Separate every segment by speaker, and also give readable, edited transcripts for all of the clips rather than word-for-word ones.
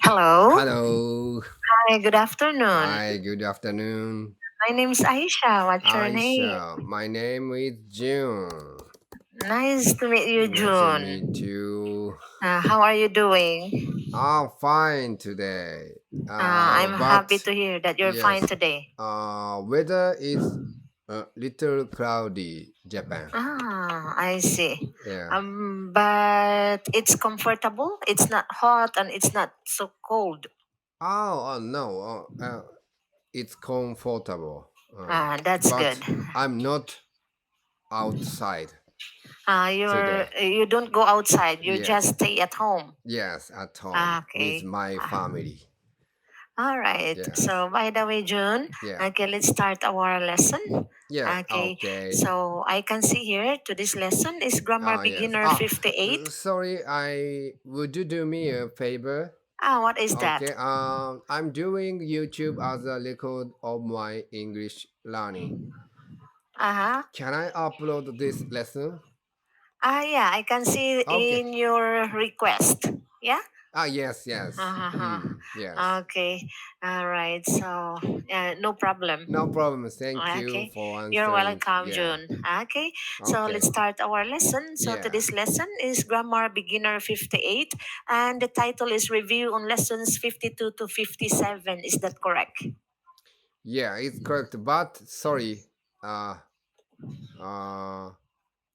Speaker 1: Hello.
Speaker 2: Hello.
Speaker 1: Hi, good afternoon.
Speaker 2: Hi, good afternoon.
Speaker 1: My name is Aisha. What's your name?
Speaker 2: Aisha. My name is June.
Speaker 1: Nice to meet you,
Speaker 2: Nice to
Speaker 1: June.
Speaker 2: meet you.
Speaker 1: How are you doing?
Speaker 2: I'm fine today.
Speaker 1: I'm happy
Speaker 2: But
Speaker 1: to hear that you're fine
Speaker 2: yes,
Speaker 1: today.
Speaker 2: weather is a little cloudy, Japan.
Speaker 1: I see.
Speaker 2: Yeah.
Speaker 1: But it's comfortable. It's not hot and it's not so cold.
Speaker 2: No. It's comfortable.
Speaker 1: That's good.
Speaker 2: But I'm not outside
Speaker 1: You're
Speaker 2: today.
Speaker 1: you don't go outside. You
Speaker 2: Yes.
Speaker 1: just stay at home.
Speaker 2: Yes, at home with
Speaker 1: Okay.
Speaker 2: my
Speaker 1: Uh,
Speaker 2: family.
Speaker 1: All right.
Speaker 2: Yes.
Speaker 1: So, by the way, June,
Speaker 2: Yeah.
Speaker 1: okay, let's start our lesson.
Speaker 2: Yes.
Speaker 1: Okay.
Speaker 2: Okay.
Speaker 1: So, I can see here to this lesson is Grammar
Speaker 2: Yes.
Speaker 1: Beginner 58.
Speaker 2: Sorry. I would you do me a favor?
Speaker 1: What is that?
Speaker 2: Okay. I'm doing YouTube as a record of my English learning.
Speaker 1: Uh-huh.
Speaker 2: Can I upload this lesson?
Speaker 1: Yeah, I can see
Speaker 2: Okay.
Speaker 1: in your request. Yeah?
Speaker 2: Yes. Yes.
Speaker 1: Uh-huh.
Speaker 2: Yes.
Speaker 1: Okay. All right. So, no problem.
Speaker 2: No problem. Thank you
Speaker 1: Okay,
Speaker 2: for
Speaker 1: you're
Speaker 2: answering.
Speaker 1: welcome,
Speaker 2: Yeah.
Speaker 1: June. Okay, so let's
Speaker 2: Okay.
Speaker 1: start our lesson. So
Speaker 2: Yeah.
Speaker 1: today's lesson is Grammar Beginner 58, and the title is Review on Lessons 52 to 57. Is that correct?
Speaker 2: Yeah. It's correct. But sorry. Uh. Uh.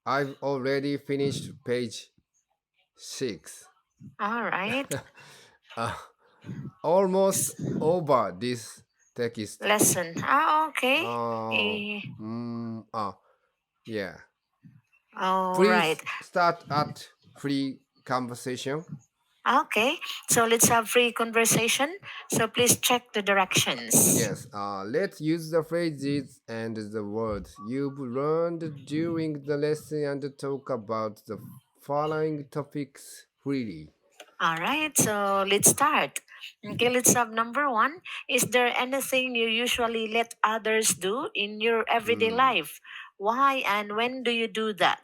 Speaker 2: I've already finished page 6.
Speaker 1: All right.
Speaker 2: uh, Almost over this text.
Speaker 1: Lesson. Okay.
Speaker 2: Oh,
Speaker 1: Eh,
Speaker 2: yeah.
Speaker 1: all right.
Speaker 2: Please start at free conversation.
Speaker 1: Okay, so let's have free conversation. So please check the directions.
Speaker 2: Yes, let's use the phrases and the words you've learned during the lesson and talk about the following topics freely.
Speaker 1: All right, so let's start. Okay, let's have number one. Is there anything you usually let others do in your everyday
Speaker 2: Hmm.
Speaker 1: life? Why and when do you do that?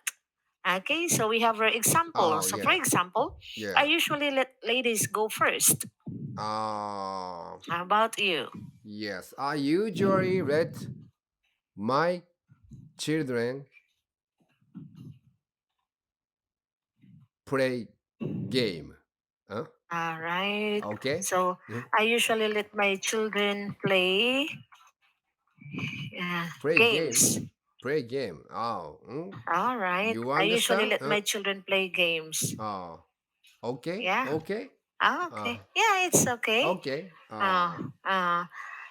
Speaker 1: Okay, so we have our example.
Speaker 2: Oh,
Speaker 1: So, for
Speaker 2: yeah.
Speaker 1: example, I
Speaker 2: Yeah.
Speaker 1: usually let ladies go first.
Speaker 2: Uh,
Speaker 1: How about you?
Speaker 2: yes, I usually let my children play game. Huh?
Speaker 1: All right,
Speaker 2: Okay.
Speaker 1: so
Speaker 2: Mhm.
Speaker 1: I usually let my children play
Speaker 2: Play game.
Speaker 1: games.
Speaker 2: Play game. Oh,
Speaker 1: All right,
Speaker 2: you
Speaker 1: I usually
Speaker 2: understand?
Speaker 1: let my children play games.
Speaker 2: Oh, okay.
Speaker 1: Yeah.
Speaker 2: Okay. Uh,
Speaker 1: Okay. Yeah, it's okay.
Speaker 2: okay.
Speaker 1: Uh, uh,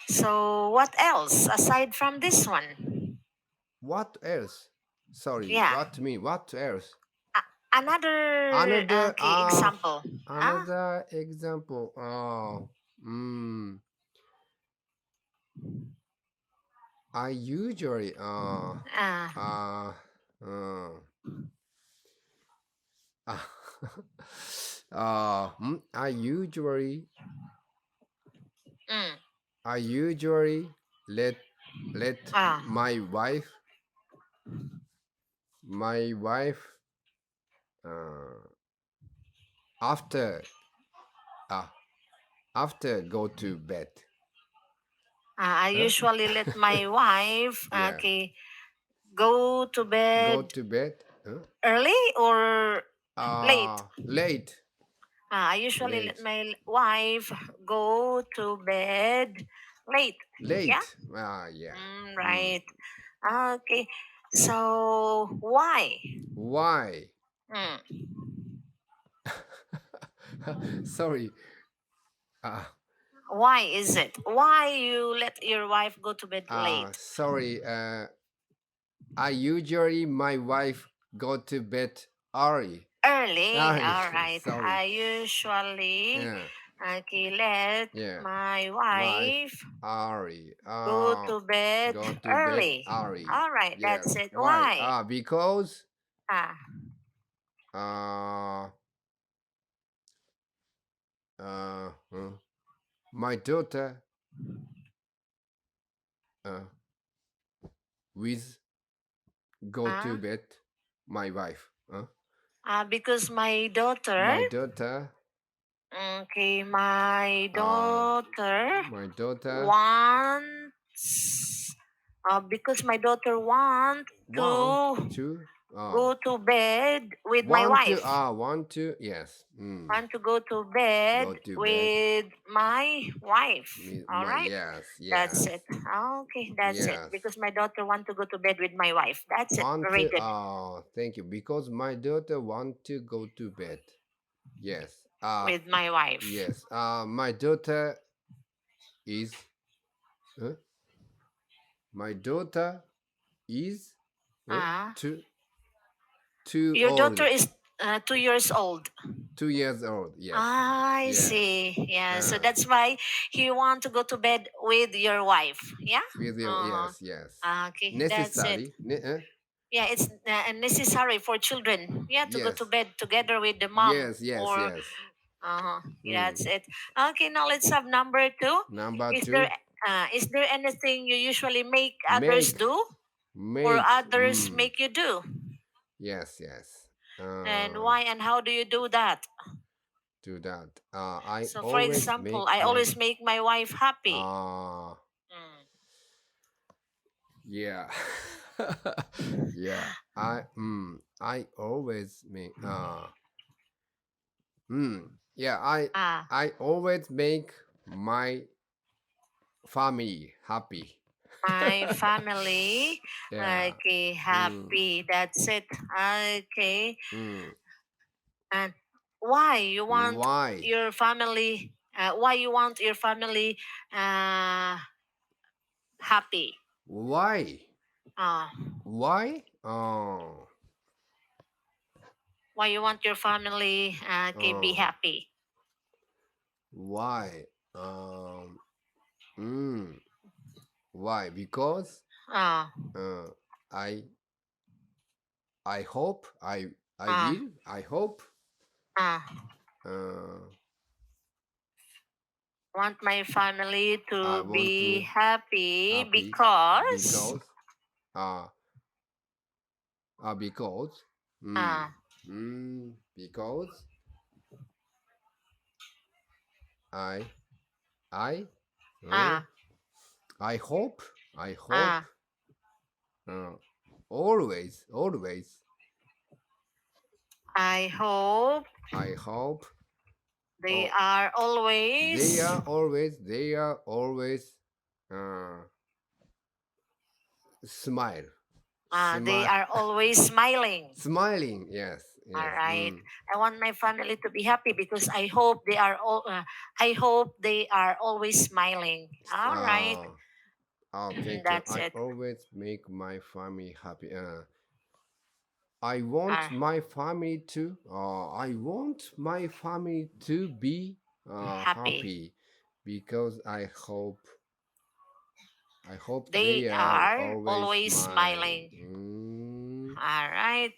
Speaker 1: so what else aside from this one?
Speaker 2: What else? Sorry.
Speaker 1: Yeah.
Speaker 2: What mean? What else?
Speaker 1: Another
Speaker 2: Another.
Speaker 1: okay example. Ah,
Speaker 2: Another example. Oh. Mm, I usually.
Speaker 1: uh,
Speaker 2: Uh. Uh. I usually
Speaker 1: mm,
Speaker 2: I usually let
Speaker 1: ah,
Speaker 2: my wife uh, after uh, after go to bed.
Speaker 1: I
Speaker 2: Huh?
Speaker 1: usually let my wife
Speaker 2: Yeah,
Speaker 1: okay go to
Speaker 2: go
Speaker 1: bed
Speaker 2: to bed. Huh?
Speaker 1: early or late.
Speaker 2: Late,
Speaker 1: I usually let
Speaker 2: late,
Speaker 1: my wife go to bed late. Yeah.
Speaker 2: late. Yeah. Mm.
Speaker 1: Right. Okay. So why?
Speaker 2: Why?
Speaker 1: Hmm.
Speaker 2: Sorry. Uh,
Speaker 1: Why is it? Why you let your wife go to bed late?
Speaker 2: Sorry. I usually my wife go to bed early.
Speaker 1: Early.
Speaker 2: Early.
Speaker 1: All right.
Speaker 2: Sorry.
Speaker 1: I usually
Speaker 2: Yeah.
Speaker 1: okay let
Speaker 2: Yeah.
Speaker 1: my
Speaker 2: Wife
Speaker 1: wife
Speaker 2: early.
Speaker 1: go to bed
Speaker 2: Go to bed
Speaker 1: early.
Speaker 2: early.
Speaker 1: All right.
Speaker 2: Yes.
Speaker 1: That's it.
Speaker 2: Why?
Speaker 1: Why?
Speaker 2: Because
Speaker 1: Ah.
Speaker 2: uh uh my daughter uh with go to
Speaker 1: Ah.
Speaker 2: bed my wife.
Speaker 1: Because my daughter
Speaker 2: My daughter
Speaker 1: Okay, my daughter
Speaker 2: My daughter
Speaker 1: wants because my daughter want
Speaker 2: want
Speaker 1: to
Speaker 2: to
Speaker 1: go to bed with my
Speaker 2: want to
Speaker 1: wife.
Speaker 2: want to yes.
Speaker 1: Want to go to bed
Speaker 2: Go to bed.
Speaker 1: with my wife. All right.
Speaker 2: Yes,
Speaker 1: That's
Speaker 2: yes.
Speaker 1: it. Okay, that's it.
Speaker 2: Yes.
Speaker 1: Because my daughter want to go to bed with my wife. That's it.
Speaker 2: Want
Speaker 1: Very
Speaker 2: to
Speaker 1: good.
Speaker 2: thank you. Because my daughter want to go to bed. Yes.
Speaker 1: With my wife.
Speaker 2: Yes. My daughter is my daughter is
Speaker 1: Uh,
Speaker 2: too
Speaker 1: your
Speaker 2: old.
Speaker 1: daughter is 2 years old.
Speaker 2: 2 years old. Yes.
Speaker 1: I
Speaker 2: Yes.
Speaker 1: see. Yeah. So that's why you want to go to bed with your wife. Yeah.
Speaker 2: With your yes, yes.
Speaker 1: Okay. That's it.
Speaker 2: Necessary.
Speaker 1: Yeah, it's necessary for children. Yeah, to go
Speaker 2: Yes.
Speaker 1: to bed together with the mom.
Speaker 2: Yes, yes,
Speaker 1: Or
Speaker 2: yes.
Speaker 1: that's it. Okay. Now let's have number 2.
Speaker 2: Number
Speaker 1: Is
Speaker 2: 2.
Speaker 1: there is there anything you usually make others do, or
Speaker 2: Make.
Speaker 1: others make you do?
Speaker 2: Yes, yes.
Speaker 1: And why and how do you do that?
Speaker 2: Do that. I
Speaker 1: So, for
Speaker 2: always
Speaker 1: example,
Speaker 2: make
Speaker 1: I always make my wife happy. Mm.
Speaker 2: Yeah. Yeah. I always make yeah, I always make my family happy.
Speaker 1: My family,
Speaker 2: Yeah.
Speaker 1: okay, happy. That's it. Okay. And why you want
Speaker 2: Why?
Speaker 1: your family? Why you want your family happy?
Speaker 2: Why?
Speaker 1: Uh,
Speaker 2: Why?
Speaker 1: why you want your family be happy?
Speaker 2: Why? Why? Because
Speaker 1: Uh,
Speaker 2: I hope I
Speaker 1: uh,
Speaker 2: will. I hope
Speaker 1: uh,
Speaker 2: uh,
Speaker 1: want my family
Speaker 2: I
Speaker 1: to
Speaker 2: want
Speaker 1: be
Speaker 2: to
Speaker 1: happy
Speaker 2: happy
Speaker 1: because
Speaker 2: uh, because
Speaker 1: uh,
Speaker 2: because I I
Speaker 1: uh,
Speaker 2: I hope
Speaker 1: uh,
Speaker 2: always
Speaker 1: I hope
Speaker 2: I hope
Speaker 1: they are always
Speaker 2: they are always uh, smile
Speaker 1: they are always smiling.
Speaker 2: smiling. Yes, yes.
Speaker 1: All right. I want my family to be happy because I hope they are all. I hope they are always smiling. All right.
Speaker 2: Thank you.
Speaker 1: That's
Speaker 2: I
Speaker 1: it.
Speaker 2: always make my family happy. I want
Speaker 1: Uh,
Speaker 2: my family to. I want my family to be
Speaker 1: happy.
Speaker 2: happy because I hope
Speaker 1: They
Speaker 2: they are
Speaker 1: are always smiling. All right.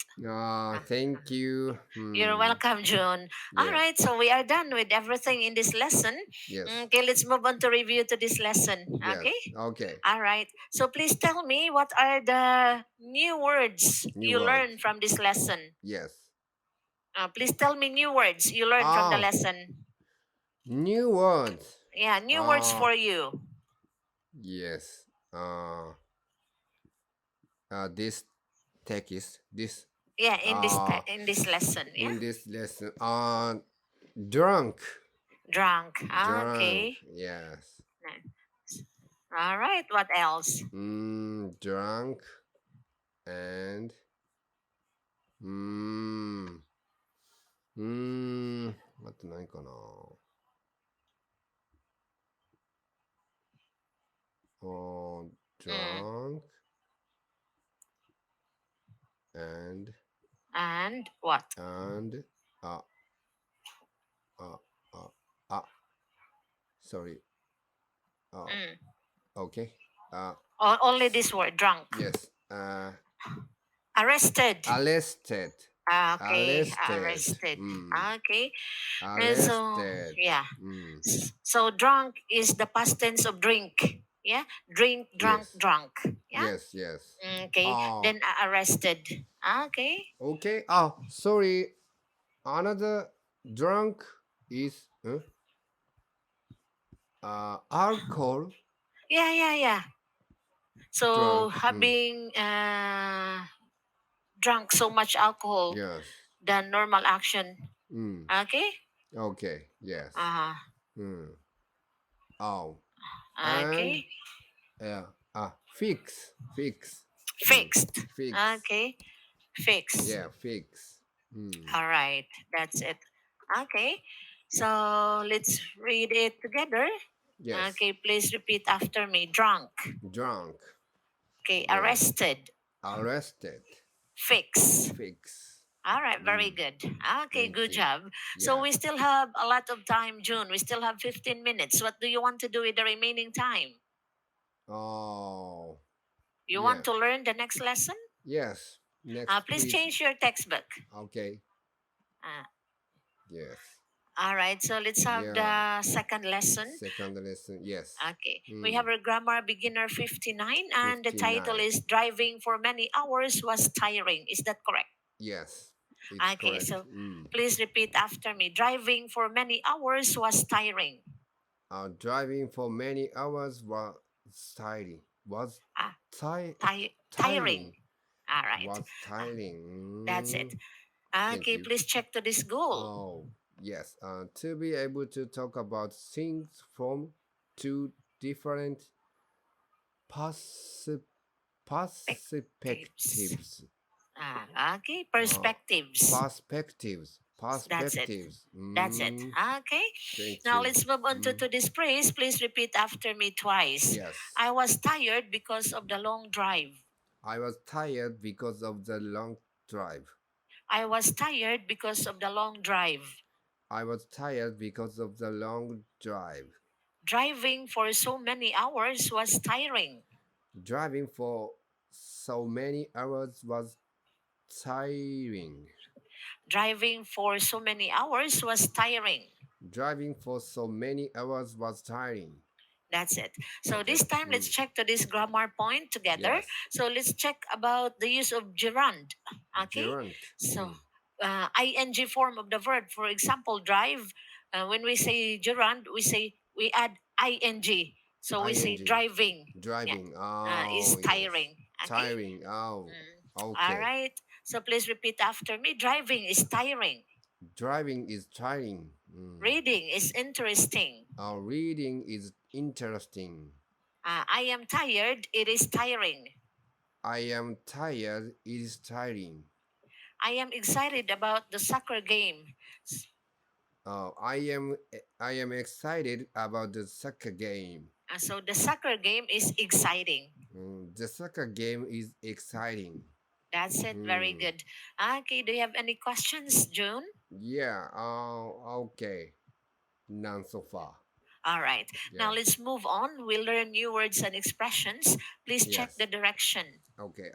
Speaker 2: Thank you.
Speaker 1: You're welcome, June. All
Speaker 2: Yeah.
Speaker 1: right, so we are done with everything in this lesson.
Speaker 2: Yes.
Speaker 1: Okay, let's move on to review to this lesson.
Speaker 2: Yes.
Speaker 1: Okay.
Speaker 2: Okay.
Speaker 1: All right. So please tell me what are the new words
Speaker 2: New
Speaker 1: you
Speaker 2: words.
Speaker 1: learned from this lesson?
Speaker 2: Yes.
Speaker 1: Please tell me new words you learned from the lesson.
Speaker 2: New words.
Speaker 1: Yeah, new words for you.
Speaker 2: Yes. This text. This.
Speaker 1: Yeah, in this lesson. Yeah.
Speaker 2: In this lesson. Drunk.
Speaker 1: Drunk.
Speaker 2: Drunk.
Speaker 1: Okay.
Speaker 2: Yes.
Speaker 1: All right. What else?
Speaker 2: Drunk and あと何かな。Drunk
Speaker 1: and what?
Speaker 2: And sorry. Okay.
Speaker 1: Only this word, drunk.
Speaker 2: Yes.
Speaker 1: Arrested.
Speaker 2: Arrested.
Speaker 1: Okay, arrested. Okay. And so,
Speaker 2: Arrested.
Speaker 1: yeah. So drunk is the past tense of drink. Yeah, drink, drunk,
Speaker 2: Yes.
Speaker 1: drunk. Yeah.
Speaker 2: Yes, yes.
Speaker 1: Okay. Then arrested. Okay.
Speaker 2: Okay. Sorry. Another drunk is Alcohol.
Speaker 1: Yeah. So
Speaker 2: Drunk.
Speaker 1: having drunk so much alcohol
Speaker 2: Yes.
Speaker 1: than normal action. Okay.
Speaker 2: Okay. Yes.
Speaker 1: Uh-huh.
Speaker 2: Oh.
Speaker 1: Okay.
Speaker 2: And fix.
Speaker 1: Fixed.
Speaker 2: Fix.
Speaker 1: Okay. Fix.
Speaker 2: Yeah, fix.
Speaker 1: All right. That's it. Okay. So let's read it together.
Speaker 2: Yes.
Speaker 1: Okay. Please repeat after me. Drunk.
Speaker 2: Drunk.
Speaker 1: Okay.
Speaker 2: Yeah.
Speaker 1: Arrested.
Speaker 2: Arrested.
Speaker 1: Fix.
Speaker 2: Fix.
Speaker 1: All right, very good. Okay,
Speaker 2: Thank
Speaker 1: good
Speaker 2: you.
Speaker 1: job. So
Speaker 2: Yeah.
Speaker 1: we still have a lot of time, June. We still have 15 minutes. What do you want to do with the remaining time?
Speaker 2: Oh.
Speaker 1: You
Speaker 2: Yeah.
Speaker 1: want to learn the next lesson?
Speaker 2: Yes. Next.
Speaker 1: Please change your textbook.
Speaker 2: Okay.
Speaker 1: Uh,
Speaker 2: Yes.
Speaker 1: all right, so let's have
Speaker 2: Yeah.
Speaker 1: the second lesson.
Speaker 2: Second lesson. Yes.
Speaker 1: Okay, we have our grammar beginner 59, and the title is Driving for Many Hours Was Tiring. Is that correct?
Speaker 2: Yes. It's
Speaker 1: Okay,
Speaker 2: correct.
Speaker 1: so please repeat after me. Driving for many hours was tiring.
Speaker 2: Driving for many hours was tiring. Was
Speaker 1: Tiring. All right.
Speaker 2: Was tiring.
Speaker 1: That's it.
Speaker 2: Thank
Speaker 1: Okay,
Speaker 2: you.
Speaker 1: please check to this goal.
Speaker 2: Oh, yes. To be able to talk about things from two different perspectives.
Speaker 1: Okay, perspectives.
Speaker 2: Perspectives.
Speaker 1: That's it. That's it. Okay.
Speaker 2: Thank
Speaker 1: Now
Speaker 2: you.
Speaker 1: let's move on to this phrase. Please repeat after me twice.
Speaker 2: Yes.
Speaker 1: I was tired because of the long drive.
Speaker 2: I was tired because of the long drive.
Speaker 1: I was tired because of the long drive.
Speaker 2: I was tired because of the long drive.
Speaker 1: Driving for so many hours was tiring.
Speaker 2: Driving for so many hours was tiring.
Speaker 1: Driving for so many hours was tiring.
Speaker 2: Driving for so many hours was tiring.
Speaker 1: That's it. So this time, let's check to this grammar point together.
Speaker 2: Yes.
Speaker 1: So let's check about the use of gerund. Okay.
Speaker 2: Gerund.
Speaker 1: So ing form of the verb. For example, drive. When we say gerund, we add ing. So we say
Speaker 2: ing.
Speaker 1: driving.
Speaker 2: Driving.
Speaker 1: Is tiring.
Speaker 2: Yes.
Speaker 1: Okay?
Speaker 2: Tiring. Oh. Okay.
Speaker 1: All right. So please repeat after me. Driving is tiring.
Speaker 2: Driving is tiring.
Speaker 1: Reading is interesting.
Speaker 2: Reading is interesting.
Speaker 1: I am tired. It is tiring.
Speaker 2: I am tired. It is tiring.
Speaker 1: I am excited about the soccer game.
Speaker 2: I am excited about the soccer game.
Speaker 1: So the soccer game is exciting.
Speaker 2: The soccer game is exciting.
Speaker 1: That's it. Very good. Okay. Do you have any questions, June?
Speaker 2: Yeah. Okay. None so far.
Speaker 1: All right.
Speaker 2: Yeah.
Speaker 1: Now let's move on. We'll learn new words and expressions. Please check
Speaker 2: Yes.
Speaker 1: the direction.
Speaker 2: Okay.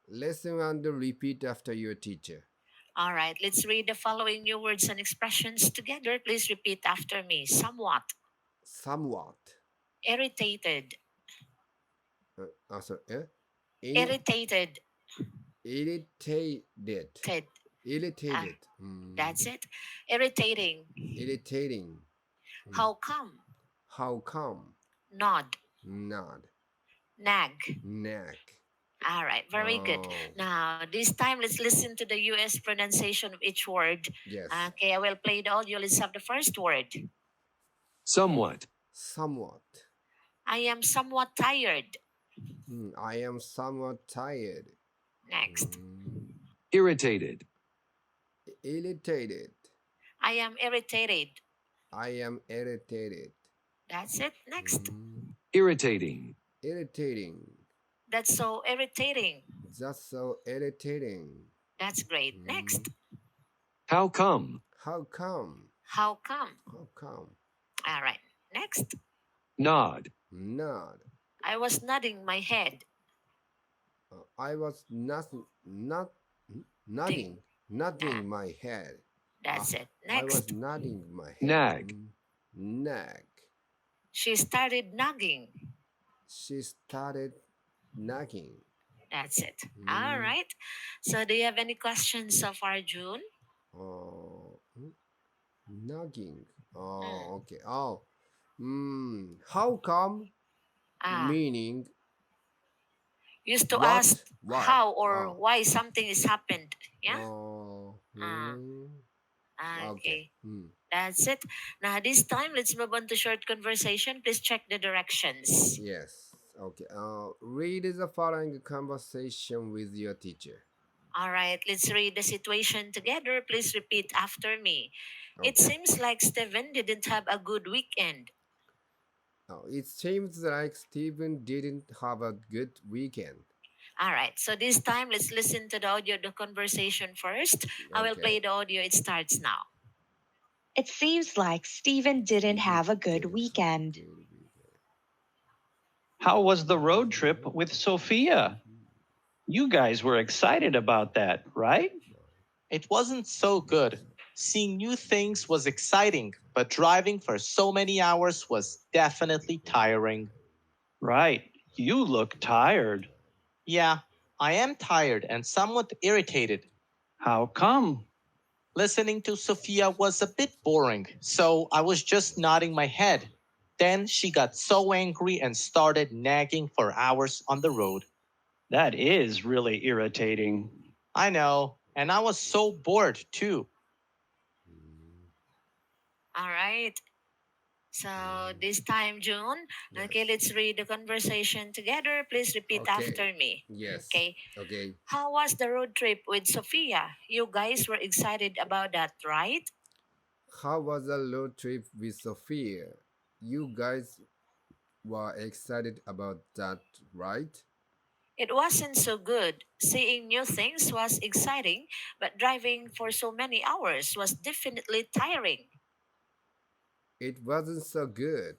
Speaker 2: Listen and repeat after your teacher.
Speaker 1: All right. Let's read the following new words and expressions together. Please repeat after me. Somewhat.
Speaker 2: Somewhat.
Speaker 1: Irritated.
Speaker 2: Sorry.
Speaker 1: Irritated.
Speaker 2: Irritated. Irritated.
Speaker 1: That's it. Irritating.
Speaker 2: Irritating.
Speaker 1: How come?
Speaker 2: How come?
Speaker 1: Nod.
Speaker 2: Nod.
Speaker 1: Nag.
Speaker 2: Nag.
Speaker 1: All right, very good. Now, this time, let's listen to the US pronunciation of each word.
Speaker 2: Yes.
Speaker 1: Okay, I will play the audio. Let's have the first word.
Speaker 3: Somewhat.
Speaker 2: Somewhat.
Speaker 1: I am somewhat tired.
Speaker 2: I am somewhat tired.
Speaker 1: Next.
Speaker 3: Irritated.
Speaker 2: Irritated.
Speaker 1: I am irritated.
Speaker 2: I am irritated.
Speaker 1: That's it. Next.
Speaker 3: Irritating.
Speaker 2: Irritating.
Speaker 1: That's so irritating.
Speaker 2: That's so irritating.
Speaker 1: That's great. Next.
Speaker 3: How come?
Speaker 2: How come?
Speaker 1: How come?
Speaker 2: How come?
Speaker 1: All right. Next.
Speaker 3: Nod.
Speaker 2: Nod.
Speaker 1: I was nodding my head.
Speaker 2: I was nodding my head.
Speaker 1: That's it.
Speaker 2: I was
Speaker 1: Next.
Speaker 2: nodding my head.
Speaker 3: Nag.
Speaker 2: Nag.
Speaker 1: She started nagging.
Speaker 2: She started nagging.
Speaker 1: That's it. All right. So, do you have any questions so far, June?
Speaker 2: Nagging.
Speaker 1: Mm.
Speaker 2: Okay. How come?
Speaker 1: Ah,
Speaker 2: Meaning
Speaker 1: used to ask
Speaker 2: what? What?
Speaker 1: how or
Speaker 2: Oh.
Speaker 1: why something is happened. Yeah.
Speaker 2: Oh.
Speaker 1: Ah,
Speaker 2: Okay.
Speaker 1: okay. That's it. Now this time, let's move on to short conversation. Please check the directions.
Speaker 2: Yes. Okay. Read the following conversation with your teacher.
Speaker 1: All right, let's read the situation together. Please repeat after me. It
Speaker 2: Okay.
Speaker 1: seems like Steven didn't have a good weekend.
Speaker 2: It seems like Stephen didn't have a good weekend.
Speaker 1: All right, so this time, let's listen to the audio of the conversation first. I will
Speaker 2: Okay.
Speaker 1: play the audio. It starts now.
Speaker 4: It seems like Steven didn't have a good
Speaker 2: Didn't have a
Speaker 4: weekend.
Speaker 2: good weekend.
Speaker 5: How was the road trip with Sophia? You guys were excited about that, right?
Speaker 6: It wasn't so good. Seeing new things was exciting, but driving for so many hours was definitely tiring.
Speaker 5: Right. You look tired.
Speaker 6: Yeah, I am tired and somewhat irritated.
Speaker 5: How come?
Speaker 6: Listening to Sophia was a bit boring, so I was just nodding my head. Then she got so angry and started nagging for hours on the road.
Speaker 5: That is really irritating.
Speaker 6: I know, and I was so bored too.
Speaker 1: All right. So this time, June. Okay, let's read the conversation together. Please repeat
Speaker 2: Okay.
Speaker 1: after me.
Speaker 2: Yes.
Speaker 1: Okay.
Speaker 2: Okay.
Speaker 1: How was the road trip with Sophia? You guys were excited about that, right?
Speaker 2: How was the road trip with Sophia? You guys were excited about that, right?
Speaker 1: It wasn't so good. Seeing new things was exciting, but driving for so many hours was definitely tiring.
Speaker 2: It wasn't so good.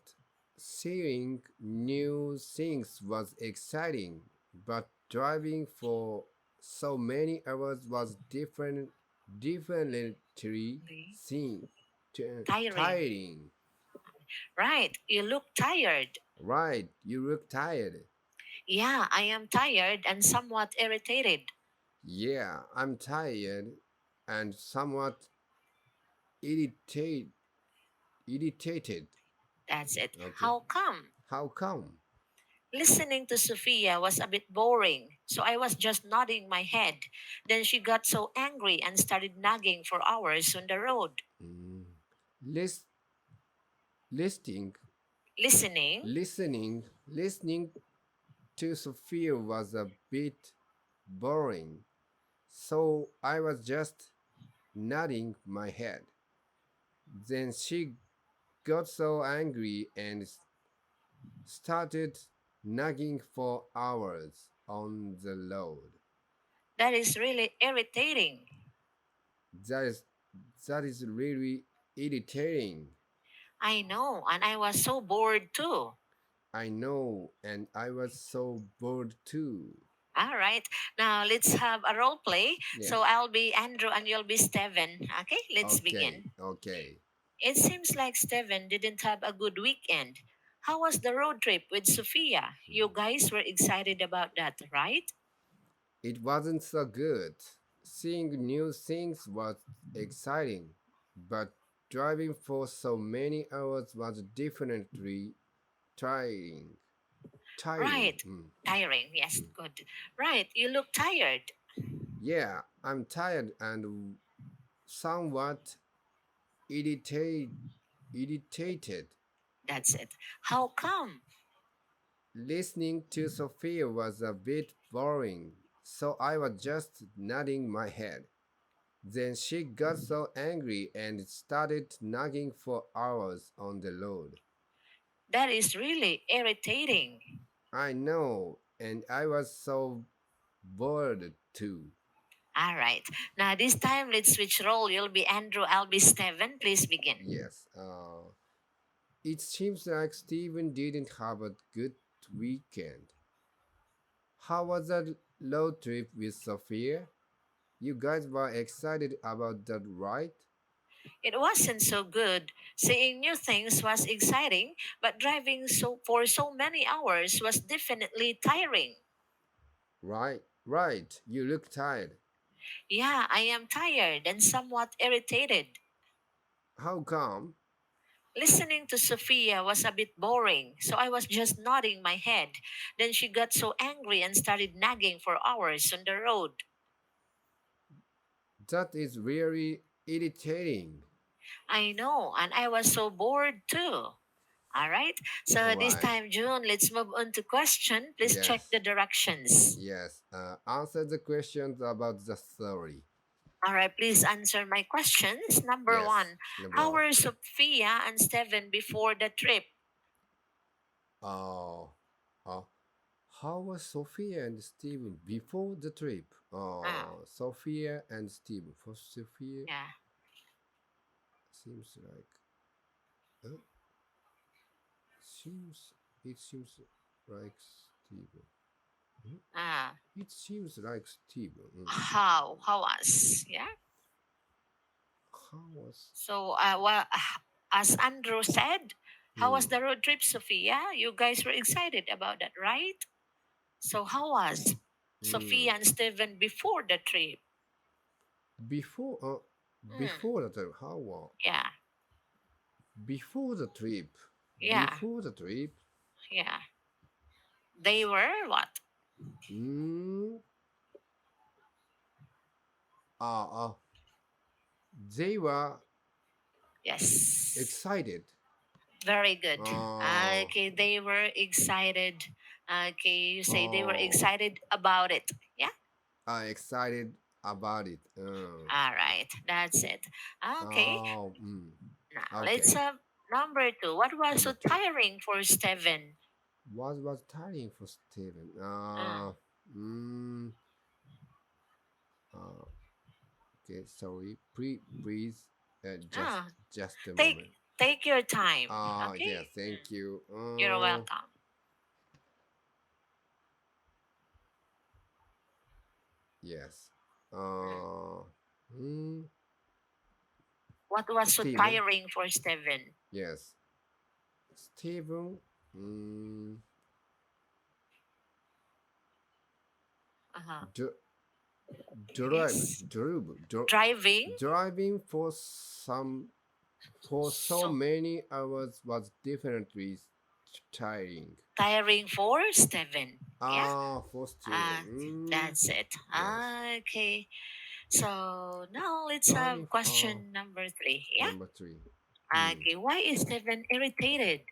Speaker 2: Seeing new things was exciting, but driving for so many hours was definitely thing,
Speaker 1: Tiring.
Speaker 2: tiring.
Speaker 1: Right, you look tired.
Speaker 2: Right, you look tired.
Speaker 1: Yeah, I am tired and somewhat irritated.
Speaker 2: Yeah, I'm tired and somewhat irritated. Irritated.
Speaker 1: That's it.
Speaker 2: Okay.
Speaker 1: How come?
Speaker 2: How come?
Speaker 1: Listening to Sophia was a bit boring, so I was just nodding my head. Then she got so angry and started nagging for hours on the road.
Speaker 2: Mm. List, listing,
Speaker 1: Listening?
Speaker 2: listening to Sophia was a bit boring, so I was just nodding my head. Then she got so angry and started nagging for hours on the road.
Speaker 1: That is really irritating.
Speaker 2: That is that is really irritating.
Speaker 1: I know, and I was so bored too.
Speaker 2: I know, and I was so bored too.
Speaker 1: All right, now let's have a role play.
Speaker 2: Yeah.
Speaker 1: So I'll be Andrew and you'll be Steven. Okay, let's
Speaker 2: Okay.
Speaker 1: begin.
Speaker 2: Okay.
Speaker 1: It seems like Steven didn't have a good weekend. How was the road trip with Sophia? You guys were excited about that, right?
Speaker 2: It wasn't so good. Seeing new things was exciting, but driving for so many hours was definitely tiring. Tiring.
Speaker 1: Right. Tiring. Yes, good. Right. You look tired.
Speaker 2: Yeah, I'm tired and somewhat irritated. Irritated.
Speaker 1: That's it. How come?
Speaker 2: Listening to Sophia was a bit boring, so I was just nodding my head. Then she got so angry and started nagging for hours on the road.
Speaker 1: That is really irritating.
Speaker 2: I know, and I was so bored too.
Speaker 1: All right. Now, this time, let's switch role. You'll be Andrew, I'll be Steven. Please begin.
Speaker 2: Yes, it seems like Steven didn't have a good weekend. How was that road trip with Sophia? You guys were excited about that, right?
Speaker 1: It wasn't so good. Seeing new things was exciting, but driving for so many hours was definitely tiring.
Speaker 2: Right, right. You look tired.
Speaker 1: Yeah, I am tired and somewhat irritated.
Speaker 2: How come?
Speaker 1: Listening to Sophia was a bit boring, so I was just nodding my head. Then she got so angry and started nagging for hours on the road.
Speaker 2: That is really irritating.
Speaker 1: I know, and I was so bored too. All right, so this
Speaker 2: Alright.
Speaker 1: time, June, let's move on to question. Please check
Speaker 2: Yes.
Speaker 1: the directions.
Speaker 2: Yes. Answer the questions about the story.
Speaker 1: All right, please answer my questions. Number
Speaker 2: Yes.
Speaker 1: one,
Speaker 2: Number
Speaker 1: how
Speaker 2: one.
Speaker 1: were Sophia and Steven before the trip?
Speaker 2: Uh, uh, how was Sophia and Stephen before the trip? Sophia and Stephen. For Sophia,
Speaker 1: Yeah.
Speaker 2: seems like. It seems like Stephen.
Speaker 1: Ah,
Speaker 2: It seems like Stephen.
Speaker 1: how was? Yeah.
Speaker 2: How was?
Speaker 1: So, as Andrew said, how was the road trip, Sophia? You guys were excited about that, right? So, how was Sophia and Steven before the trip?
Speaker 2: Before
Speaker 1: Mm,
Speaker 2: before the trip? How was?
Speaker 1: yeah,
Speaker 2: Before the trip?
Speaker 1: yeah,
Speaker 2: Before the trip?
Speaker 1: yeah. They were what?
Speaker 2: Mm, they were
Speaker 1: Yes.
Speaker 2: excited.
Speaker 1: Very good.
Speaker 2: Oh,
Speaker 1: Okay, they were excited. Okay, you say they were
Speaker 2: oh,
Speaker 1: excited about it. Yeah.
Speaker 2: excited about it.
Speaker 1: All right, that's it. Okay.
Speaker 2: Oh,
Speaker 1: Now
Speaker 2: okay.
Speaker 1: let's have number two. What was so
Speaker 2: Number two.
Speaker 1: tiring for Steven?
Speaker 2: What was tiring for Steven?
Speaker 1: Mm.
Speaker 2: Okay, sorry. Please,
Speaker 1: Ah,
Speaker 2: just a
Speaker 1: take
Speaker 2: moment.
Speaker 1: take your time. Okay.
Speaker 2: Yeah, thank you.
Speaker 1: You're welcome.
Speaker 2: Yes.
Speaker 1: What was so
Speaker 2: Steven.
Speaker 1: tiring for Steven?
Speaker 2: Yes. Steven. Mm,
Speaker 1: Uh-huh.
Speaker 2: drive,
Speaker 1: Yes. Driving.
Speaker 2: driving for so
Speaker 1: So
Speaker 2: many hours was definitely tiring.
Speaker 1: tiring for Steven. Yeah.
Speaker 2: For Steven.
Speaker 1: That's it.
Speaker 2: Yes.
Speaker 1: Okay. So now let's
Speaker 2: Driving.
Speaker 1: have question number three. Yeah.
Speaker 2: Number three.
Speaker 1: Okay. Why is Steven irritated?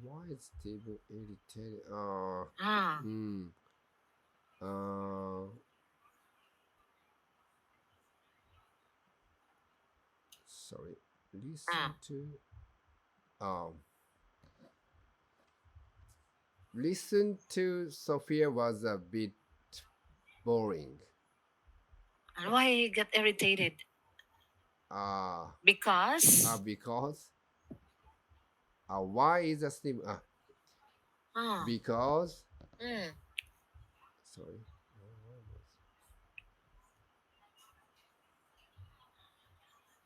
Speaker 2: Why is Steven irritated?
Speaker 1: Ah.
Speaker 2: Sorry. Listen
Speaker 1: Ah.
Speaker 2: to. Listen to Sophia was a bit boring.
Speaker 1: And why he got irritated? Because.
Speaker 2: Because. Why is a Steven? Because. Sorry.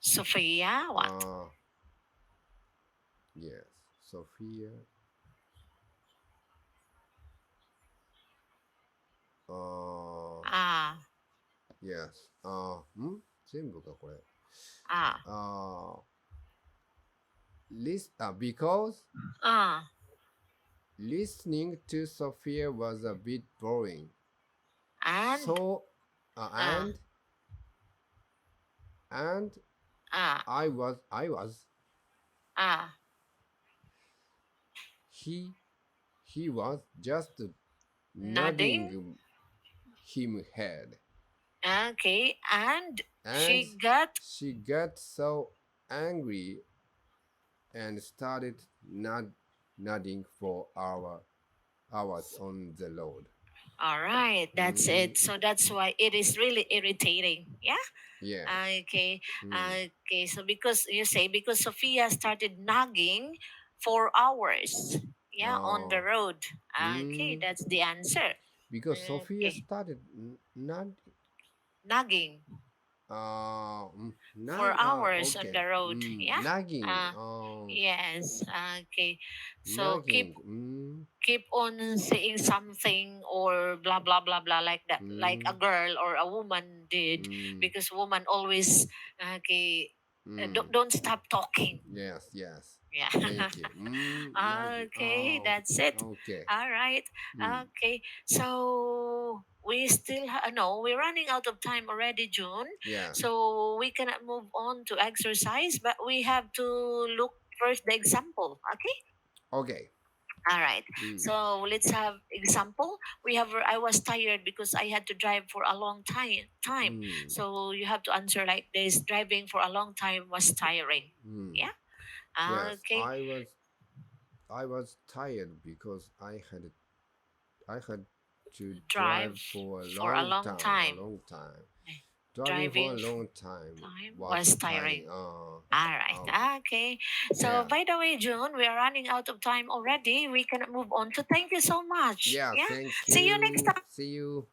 Speaker 1: Sophia, what?
Speaker 2: Yes, Sophia. Yes. 全部かこれ。Because listening to Sophia was a bit boring.
Speaker 1: And.
Speaker 2: So, and I was. He was just nodding him head.
Speaker 1: Okay, and
Speaker 2: she got so angry and started nodding for hours on the road.
Speaker 1: All right, that's it. So that's why it is really irritating. Yeah.
Speaker 2: Yeah.
Speaker 1: Okay. Okay. So because Sophia started nagging for hours. Yeah, on the road. Okay, that's the answer.
Speaker 2: Because Sophia started
Speaker 1: nagging for hours on the road. Yeah.
Speaker 2: Nagging.
Speaker 1: Yes. Okay. So
Speaker 2: Nagging.
Speaker 1: keep on saying something or blah blah blah blah like that, like a girl or a woman did, because woman always don't stop talking.
Speaker 2: Yes.
Speaker 1: Yeah.
Speaker 2: Thank you.
Speaker 1: Okay, that's it.
Speaker 2: Okay.
Speaker 1: All right.
Speaker 2: Mm.
Speaker 1: Okay. So we still no, we're running out of time already, June.
Speaker 2: Yeah.
Speaker 1: So we cannot move on to exercise, but we have to look first the example. Okay.
Speaker 2: Okay.
Speaker 1: All right.
Speaker 2: Mm.
Speaker 1: So let's have example. We have. I was tired because I had to drive for a long time.
Speaker 2: Mm.
Speaker 1: So you have to answer like this: driving for a long time was tiring.
Speaker 2: Mm.
Speaker 1: Yeah.
Speaker 2: Yes,
Speaker 1: Okay.
Speaker 2: I was tired because I had to
Speaker 1: Drive
Speaker 2: drive for a
Speaker 1: for a
Speaker 2: long
Speaker 1: long
Speaker 2: time.
Speaker 1: time.
Speaker 2: A long time.
Speaker 1: Eh,
Speaker 2: Driving for a
Speaker 1: Driving
Speaker 2: long time
Speaker 1: time
Speaker 2: was
Speaker 1: was tiring.
Speaker 2: tiring.
Speaker 1: All right.
Speaker 2: Okay.
Speaker 1: Okay. So
Speaker 2: Yeah.
Speaker 1: by the way, June, we are running out of time already. We cannot move on to thank you so much.
Speaker 2: Yeah.
Speaker 1: Yeah.
Speaker 2: Thank
Speaker 1: See you next
Speaker 2: you.
Speaker 1: time.
Speaker 2: See you.